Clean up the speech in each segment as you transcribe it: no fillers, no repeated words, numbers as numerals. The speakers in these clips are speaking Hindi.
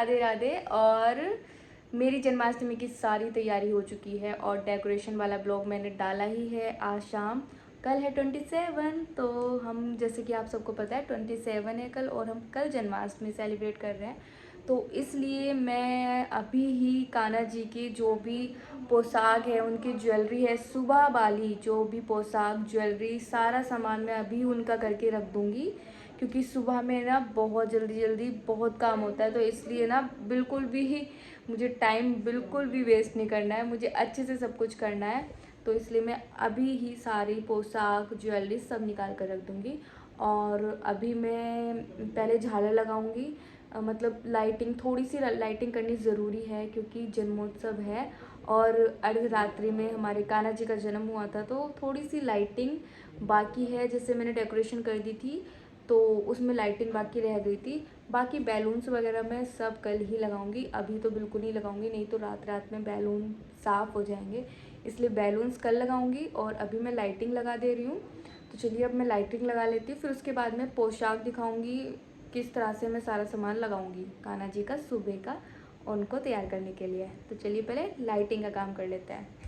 राधे राधे। और मेरी जन्माष्टमी की सारी तैयारी हो चुकी है और डेकोरेशन वाला ब्लॉग मैंने डाला ही है आज शाम। कल है 27, तो हम जैसे कि आप सबको पता है 27 है कल, और हम कल जन्माष्टमी सेलिब्रेट कर रहे हैं। तो इसलिए मैं अभी ही कान्हा जी की जो भी पोशाक है, उनकी ज्वेलरी है, सुबह वाली जो भी पोशाक ज्वेलरी सारा सामान मैं अभी उनका करके रख दूँगी, क्योंकि सुबह में ना बहुत जल्दी बहुत काम होता है। तो इसलिए ना बिल्कुल भी ही मुझे टाइम बिल्कुल भी वेस्ट नहीं करना है, मुझे अच्छे से सब कुछ करना है। तो इसलिए मैं अभी ही सारी पोशाक ज्वेलरी सब निकाल कर रख दूँगी। और अभी मैं पहले झालर लगाऊंगी, मतलब लाइटिंग, थोड़ी सी लाइटिंग करनी ज़रूरी है क्योंकि जन्मोत्सव है और अर्धरात्रि में हमारे कान्हा जी का जन्म हुआ था, तो थोड़ी सी लाइटिंग बाकी है। जैसे मैंने डेकोरेशन कर दी थी तो उसमें लाइटिंग बाकी रह गई थी। बाकी बैलून्स वगैरह मैं सब कल ही लगाऊंगी, अभी तो बिल्कुल नहीं लगाऊंगी, नहीं तो रात में बैलून साफ़ हो जाएंगे। इसलिए बैलून्स कल लगाऊंगी और अभी मैं लाइटिंग लगा दे रही हूँ। तो चलिए अब मैं लाइटिंग लगा लेती हूँ, फिर उसके बाद मैं पोशाक दिखाऊंगी किस तरह से मैं सारा सामान लगाऊंगी कान्हा जी का सुबह का उनको तैयार करने के लिए। तो चलिए पहले लाइटिंग का काम कर लेते हैं।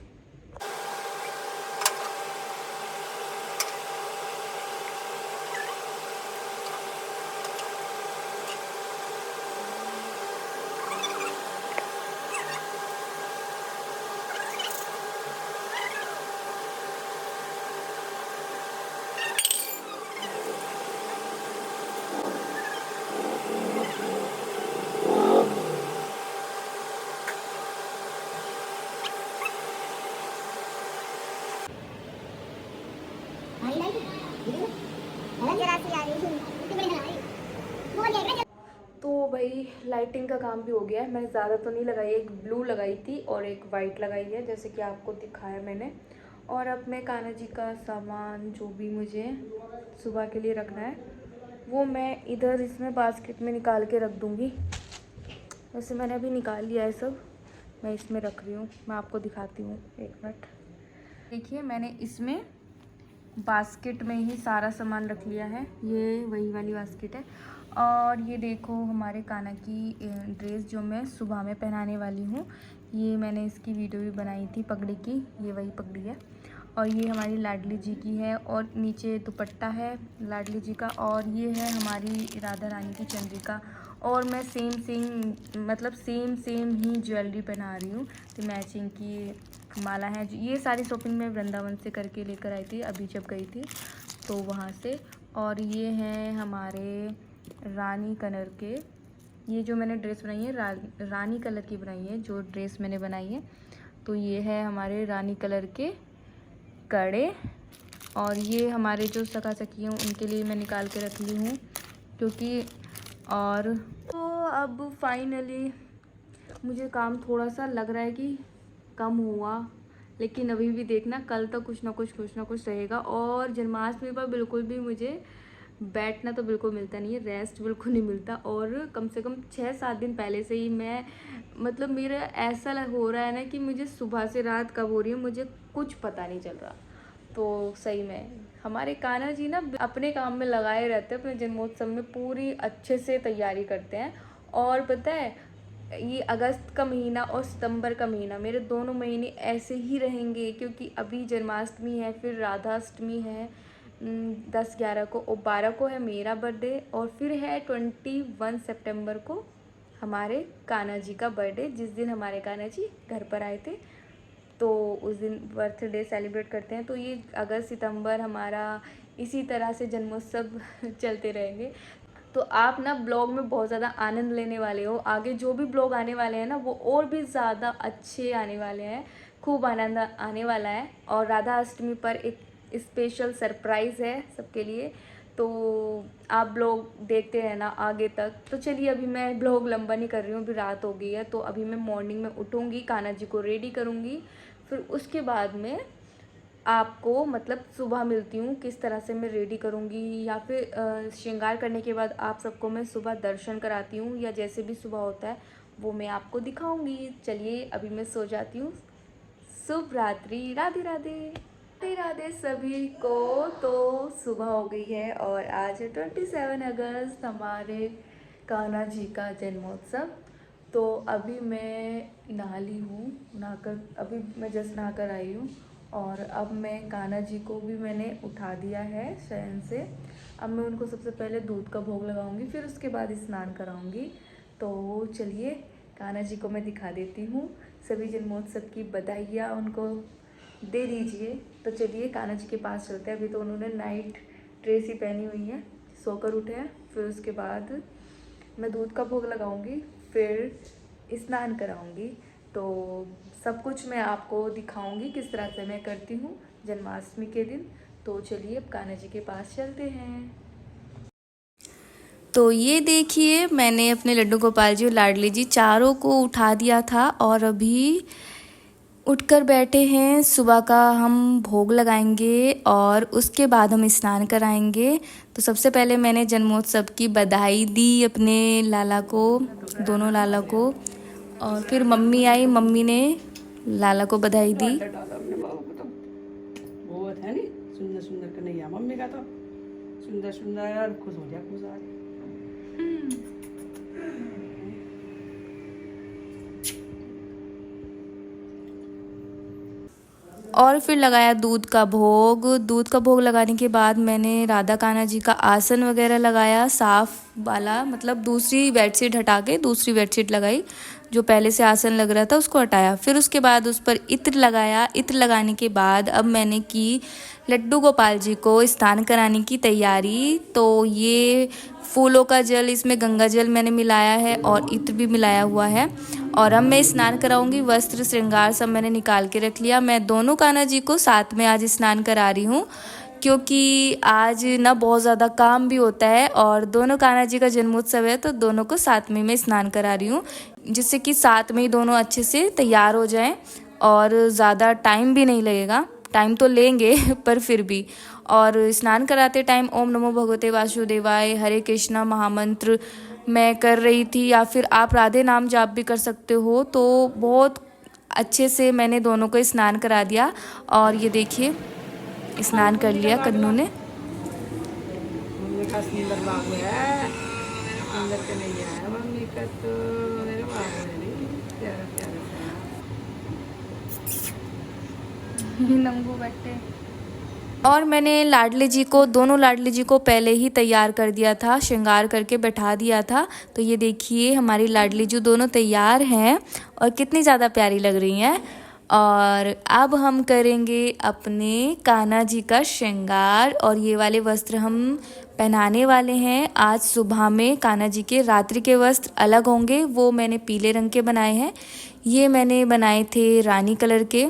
तो भाई लाइटिंग का काम भी हो गया है। मैंने ज़्यादा तो नहीं लगाई, एक ब्लू लगाई थी और एक वाइट लगाई है जैसे कि आपको दिखाया मैंने। और अब मैं कान्हा जी का सामान जो भी मुझे सुबह के लिए रखना है वो मैं इधर इसमें बास्केट में निकाल के रख दूँगी। वैसे मैंने अभी निकाल लिया है सब, मैं इसमें रख रही हूँ, मैं आपको दिखाती हूँ, एक मिनट। देखिए मैंने इसमें बास्केट में ही सारा सामान रख लिया है, ये वही वाली बास्केट है। और ये देखो हमारे कान्हा की ड्रेस जो मैं सुबह में पहनाने वाली हूँ, ये मैंने इसकी वीडियो भी बनाई थी पगड़ी की, ये वही पगड़ी है। और ये हमारी लाडली जी की है और नीचे दुपट्टा है लाडली जी का। और ये है हमारी राधा रानी की चंद्रिका। और मैं सेम ही ज्वेलरी पहना रही हूँ, तो मैचिंग की माला है। ये सारी शॉपिंग मैं वृंदावन से करके लेकर आई थी अभी जब गई थी तो वहाँ से। और ये हैं हमारे रानी कलर के, ये जो मैंने ड्रेस बनाई है रानी कलर की बनाई है जो ड्रेस मैंने बनाई है। तो ये है हमारे रानी कलर के कड़े। और ये हमारे जो सखा सखी हैं उनके लिए मैं निकाल के रख ली हूँ क्योंकि। और तो अब फाइनली मुझे काम थोड़ा सा लग रहा है कि कम हुआ, लेकिन अभी भी देखना कल तो कुछ ना कुछ रहेगा। और जन्माष्टमी पर बिल्कुल भी मुझे बैठना तो बिल्कुल मिलता नहीं है, रेस्ट बिल्कुल नहीं मिलता। और कम से कम 6-7 दिन पहले से ही मैं मतलब मेरा ऐसा हो रहा है ना कि मुझे सुबह से रात कब हो रही है मुझे कुछ पता नहीं चल रहा। तो सही में हमारे कान्हा जी ना अपने काम में लगाए रहते हैं, अपने जन्मोत्सव में पूरी अच्छे से तैयारी करते हैं। और पता है ये अगस्त का महीना और सितंबर का महीना मेरे दोनों महीने ऐसे ही रहेंगे, क्योंकि अभी जन्माष्टमी है, फिर राधाष्टमी है 10-11 को, और 12 को है मेरा बर्थडे, और फिर है 21 सितंबर को हमारे कान्हा जी का बर्थडे, जिस दिन हमारे कान्हा जी घर पर आए थे। तो उस दिन बर्थडे सेलिब्रेट करते हैं। तो ये अगस्त सितंबर हमारा इसी तरह से जन्मोत्सव चलते रहेंगे। तो आप ना ब्लॉग में बहुत ज़्यादा आनंद लेने वाले हो, आगे जो भी ब्लॉग आने वाले हैं ना वो और भी ज़्यादा अच्छे आने वाले हैं, खूब आनंद आने वाला है। और राधा अष्टमी पर एक स्पेशल सरप्राइज़ है सबके लिए, तो आप ब्लॉग देखते रहना आगे तक। तो चलिए अभी मैं ब्लॉग लंबा नहीं कर रही हूँ, अभी रात हो गई है। तो अभी मैं मॉर्निंग में उठूँगी, कान्हा जी को रेडी करूँगी, फिर उसके बाद में आपको मतलब सुबह मिलती हूँ किस तरह से मैं रेडी करूँगी, या फिर श्रृंगार करने के बाद आप सबको मैं सुबह दर्शन कराती हूँ, या जैसे भी सुबह होता है वो मैं आपको दिखाऊंगी। चलिए अभी मैं सो जाती हूँ। शुभ रात्रि, राधे राधे, राधे राधे सभी को। तो सुबह हो गई है और आज 27 अगस्त हमारे कान्हा जी का जन्मोत्सव। तो अभी मैं नहा ली हूँ, नहाकर अभी मैं जस्ट नहा कर आई हूँ। और अब मैं कान्हा जी को भी मैंने उठा दिया है शयन से। अब मैं उनको सबसे पहले दूध का भोग लगाऊंगी, फिर उसके बाद स्नान कराऊंगी। तो चलिए कान्हा जी को मैं दिखा देती हूँ। सभी जन्मोत्सव की बधाइयाँ उनको दे दीजिए। तो चलिए कान्हा जी के पास चलते हैं। अभी तो उन्होंने नाइट ड्रेस ही पहनी हुई है, सोकर उठे हैं। फिर उसके बाद मैं दूध का भोग लगाऊंगी, फिर स्नान कराऊंगी। तो सब कुछ मैं आपको दिखाऊंगी किस तरह से मैं करती हूँ जन्माष्टमी के दिन। तो चलिए अब कान्हा जी के पास चलते हैं। तो ये देखिए मैंने अपने लड्डू गोपाल जी और लाडली जी चारों को उठा दिया था और अभी उठकर बैठे हैं। सुबह का हम भोग लगाएंगे और उसके बाद हम स्नान कराएंगे। तो सबसे पहले मैंने जन्मोत्सव की बधाई दी अपने लाला को, दोनों लाला को। और फिर मम्मी आई, मम्मी ने लाला को बधाई दी। बहुत है नी सुंदर सुंदर कन्हैया मम्मी का तो सुंदर सुंदर खुश हो गया खुश आ और फिर लगाया दूध का भोग। दूध का भोग लगाने के बाद मैंने राधा कान्हा जी का आसन वगैरह लगाया, साफ वाला, मतलब दूसरी बेडशीट हटा के दूसरी बेडशीट लगाई। जो पहले से आसन लग रहा था उसको हटाया। फिर उसके बाद उस पर इत्र लगाया। इत्र लगाने के बाद अब मैंने की लड्डू गोपाल जी को स्नान कराने की तैयारी। तो ये फूलों का जल, इसमें गंगा जल मैंने मिलाया है और इत्र भी मिलाया हुआ है। और अब मैं स्नान कराऊंगी। वस्त्र श्रृंगार सब मैंने निकाल के रख लिया। मैं दोनों कान्हा जी को साथ में आज स्नान करा रही हूँ, क्योंकि आज ना बहुत ज़्यादा काम भी होता है और दोनों कान्हा जी का जन्मोत्सव है। तो दोनों को साथ में मैं स्नान करा रही हूँ, जिससे कि साथ में ही दोनों अच्छे से तैयार हो जाएं और ज़्यादा टाइम भी नहीं लगेगा। टाइम तो लेंगे पर फिर भी। और स्नान कराते टाइम ओम नमो भगवते वासुदेवाय, हरे कृष्णा महामंत्र मैं कर रही थी, या फिर आप राधे नाम जाप भी कर सकते हो। तो बहुत अच्छे से मैंने दोनों को स्नान करा दिया। और ये देखिए स्नान कर लिया कन्नू ने। मम्मी का सुंदर बाबू है, सुंदर कन्हैया है मम्मी का तो मेरा बाबू है नहीं प्यारा प्यारा नंगू बट्टे। और मैंने लाडली जी को, दोनों लाडली जी को पहले ही तैयार कर दिया था, श्रृंगार करके बैठा दिया था। तो ये देखिए हमारी लाडली जी दोनों तैयार हैं और कितनी ज़्यादा प्यारी लग रही हैं। और अब हम करेंगे अपने कान्हा जी का श्रृंगार। और ये वाले वस्त्र हम पहनाने वाले हैं आज सुबह में। कान्हा जी के रात्रि के वस्त्र अलग होंगे, वो मैंने पीले रंग के बनाए हैं। ये मैंने बनाए थे रानी कलर के।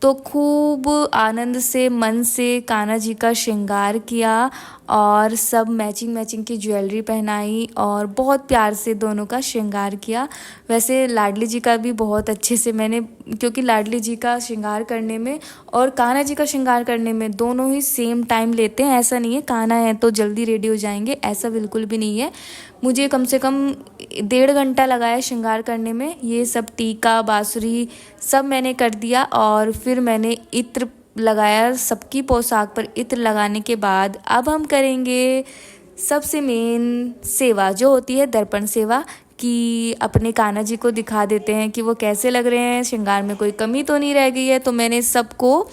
तो खूब आनंद से, मन से कान्हा जी का श्रृंगार किया और सब मैचिंग मैचिंग की ज्वेलरी पहनाई और बहुत प्यार से दोनों का श्रृंगार किया। वैसे लाडली जी का भी बहुत अच्छे से मैंने, क्योंकि लाडली जी का श्रृंगार करने में और कान्हा जी का श्रृंगार करने में दोनों ही सेम टाइम लेते हैं। ऐसा नहीं है कान्हा है तो जल्दी रेडी हो जाएंगे, ऐसा बिल्कुल भी नहीं है। मुझे कम से कम 1.5 घंटा लगा है श्रृंगार करने में। ये सब टीका बांसुरी सब मैंने कर दिया और फिर मैंने इत्र लगाया। सबकी पोशाक पर इत्र लगाने के बाद अब हम करेंगे सबसे मेन सेवा, जो होती है दर्पण सेवा, कि अपने कान्हा जी को दिखा देते हैं कि वो कैसे लग रहे हैं, श्रृंगार में कोई कमी तो नहीं रह गई है। तो मैंने सबको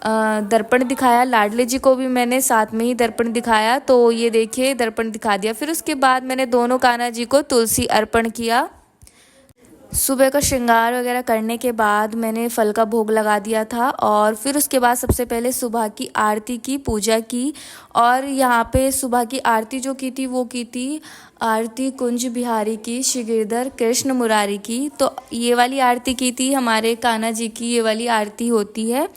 दर्पण दिखाया। लाडली जी को भी मैंने साथ में ही दर्पण दिखाया। तो ये देखिए दर्पण दिखा दिया। फिर उसके बाद मैंने दोनों कान्हा जी को तुलसी अर्पण किया। सुबह का श्रृंगार वगैरह करने के बाद मैंने फल का भोग लगा दिया था और फिर उसके बाद सबसे पहले सुबह की आरती की, पूजा की। और यहाँ पे सुबह की आरती जो की थी वो की थी आरती कुंज बिहारी की, श्री गिरधर कृष्ण मुरारी की। तो ये वाली आरती की थी हमारे कान्हा जी की, ये वाली आरती होती है।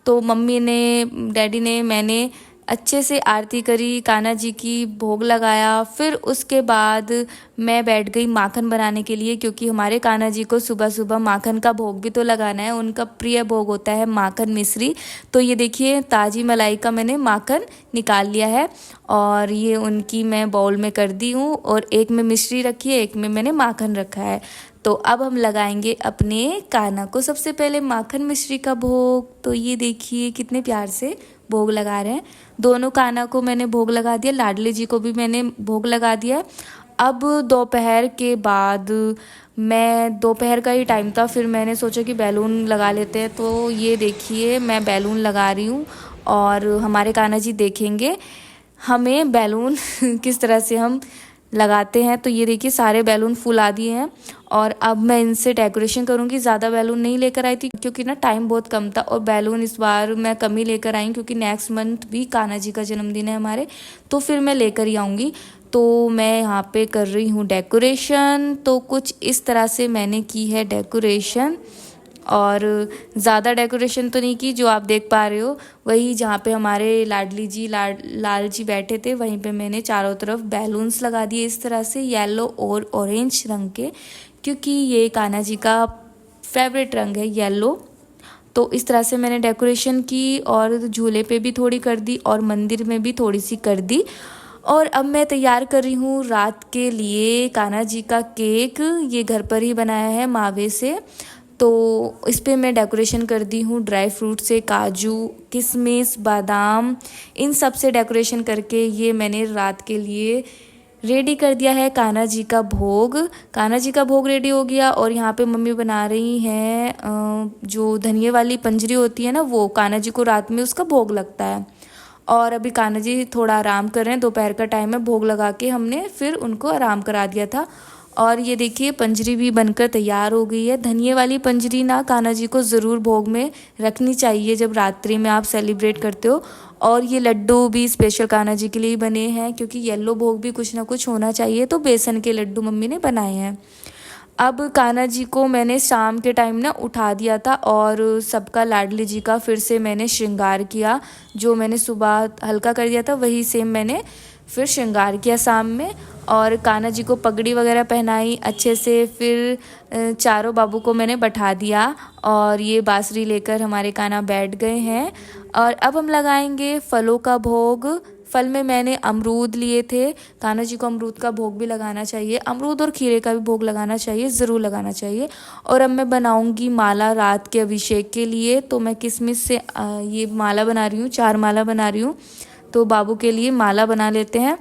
तो मम्मी ने, डैडी ने, मैंने अच्छे से आरती करी, कान्हा जी की भोग लगाया। फिर उसके बाद मैं बैठ गई माखन बनाने के लिए, क्योंकि हमारे कान्हा जी को सुबह सुबह माखन का भोग भी तो लगाना है। उनका प्रिय भोग होता है माखन मिश्री। तो ये देखिए ताजी मलाई का मैंने माखन निकाल लिया है और ये उनकी मैं बाउल में कर दी हूँ। और एक में मिश्री रखी है, एक में मैंने माखन रखा है। तो अब हम लगाएंगे अपने कान्हा को सबसे पहले माखन मिश्री का भोग। तो ये देखिए कितने प्यार से भोग लगा रहे हैं। दोनों कान्हा को मैंने भोग लगा दिया, लाडली जी को भी मैंने भोग लगा दिया। अब दोपहर के बाद मैं दोपहर का ही टाइम था, फिर मैंने सोचा कि बैलून लगा लेते हैं। तो ये देखिए मैं बैलून लगा रही हूँ और हमारे कान्हा जी देखेंगे हमें बैलून किस तरह से हम लगाते हैं। तो ये देखिए सारे बैलून फुला दिए हैं और अब मैं इनसे डेकोरेशन करूँगी। ज़्यादा बैलून नहीं लेकर आई थी क्योंकि ना टाइम बहुत कम था, और बैलून इस बार मैं कम ही लेकर आई क्योंकि नेक्स्ट मंथ भी कान्हा जी का जन्मदिन है हमारे, तो फिर मैं लेकर ही आऊँगी। तो मैं यहाँ पे कर रही हूँ डेकोरेशन। तो कुछ इस तरह से मैंने की है डेकोरेशन, और ज़्यादा डेकोरेशन तो नहीं की, जो आप देख पा रहे हो वही जहाँ पे हमारे लाडली जी लाल जी बैठे थे वहीं पे मैंने चारों तरफ बैलून्स लगा दिए इस तरह से, येलो और ऑरेंज रंग के, क्योंकि ये कान्हा जी का फेवरेट रंग है येलो। तो इस तरह से मैंने डेकोरेशन की और झूले पे भी थोड़ी कर दी और मंदिर में भी थोड़ी सी कर दी। और अब मैं तैयार कर रही हूँ रात के लिए कान्हा जी का केक। ये घर पर ही बनाया है मावे से, तो इस पे मैं डेकोरेशन कर दी हूँ ड्राई फ्रूट से, काजू किशमिश बादाम इन सब से डेकोरेशन करके ये मैंने रात के लिए रेडी कर दिया है। कान्हा जी का भोग रेडी हो गया। और यहाँ पे मम्मी बना रही हैं जो धनिये वाली पंजरी होती है ना, वो कान्हा जी को रात में उसका भोग लगता है। और अभी कान्हा जी थोड़ा आराम कर रहे हैं, दोपहर का टाइम है, भोग लगा के हमने फिर उनको आराम करा दिया था। और ये देखिए पंजरी भी बनकर तैयार हो गई है। धनिये वाली पंजरी ना कान्हा जी को ज़रूर भोग में रखनी चाहिए जब रात्रि में आप सेलिब्रेट करते हो। और ये लड्डू भी स्पेशल कान्हा जी के लिए बने हैं, क्योंकि येलो भोग भी कुछ ना कुछ होना चाहिए, तो बेसन के लड्डू मम्मी ने बनाए हैं। अब कान्हा जी को मैंने शाम के टाइम ना उठा दिया था और सबका लाडली जी का फिर से मैंने श्रृंगार किया। जो मैंने सुबह हल्का कर दिया था वही सेम मैंने फिर श्रृंगार किया शाम में। और कान्हा जी को पगड़ी वगैरह पहनाई अच्छे से। फिर चारों बाबू को मैंने बैठा दिया और ये बांसुरी लेकर हमारे कान्हा बैठ गए हैं। और अब हम लगाएंगे फलों का भोग। फल में मैंने अमरूद लिए थे, कान्हा जी को अमरूद का भोग भी लगाना चाहिए, अमरूद और खीरे का भी भोग लगाना चाहिए, ज़रूर लगाना चाहिए। और अब मैं बनाऊंगी माला रात के अभिषेक के लिए। तो मैं किशमिश से ये माला बना रही हूँ, 4 माला बना रही हूँ। तो बाबू के लिए माला बना लेते हैं।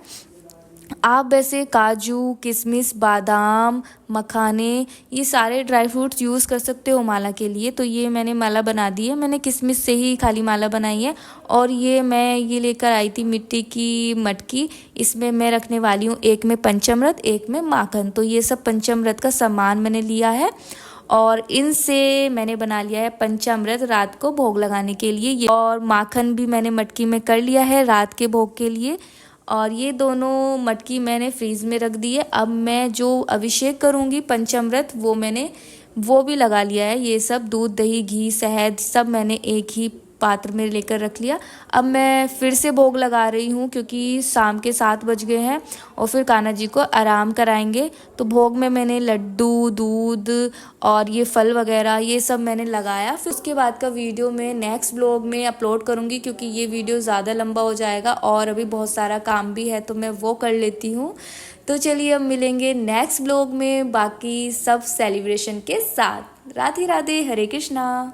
आप वैसे काजू किशमिश बादाम मखाने ये सारे ड्राई फ्रूट्स यूज़ कर सकते हो माला के लिए। तो ये मैंने माला बना दी है, मैंने किशमिश से ही खाली माला बनाई है। और ये लेकर आई थी मिट्टी की मटकी, इसमें मैं रखने वाली हूँ एक में पंचामृत एक में माखन। तो ये सब पंचामृत का सामान मैंने लिया है और इनसे मैंने बना लिया है पंचामृत रात को भोग लगाने के लिए। और माखन भी मैंने मटकी में कर लिया है रात के भोग के लिए। और ये दोनों मटकी मैंने फ्रीज में रख दी है। अब मैं जो अभिषेक करूँगी पंचामृत वो भी लगा लिया है। ये सब दूध दही घी शहद सब मैंने एक ही पात्र में लेकर रख लिया। अब मैं फिर से भोग लगा रही हूँ क्योंकि शाम के 7 बज गए हैं और फिर कान्हा जी को आराम कराएंगे। तो भोग में मैंने लड्डू दूध और ये फल वगैरह ये सब मैंने लगाया। फिर उसके बाद का वीडियो मैं नेक्स्ट ब्लॉग में अपलोड करूँगी क्योंकि ये वीडियो ज़्यादा लंबा हो जाएगा और अभी बहुत सारा काम भी है तो मैं वो कर लेती हूँ। तो चलिए अब मिलेंगे नेक्स्ट ब्लॉग में बाकी सब सेलिब्रेशन के साथ। राधे राधे, हरे कृष्णा।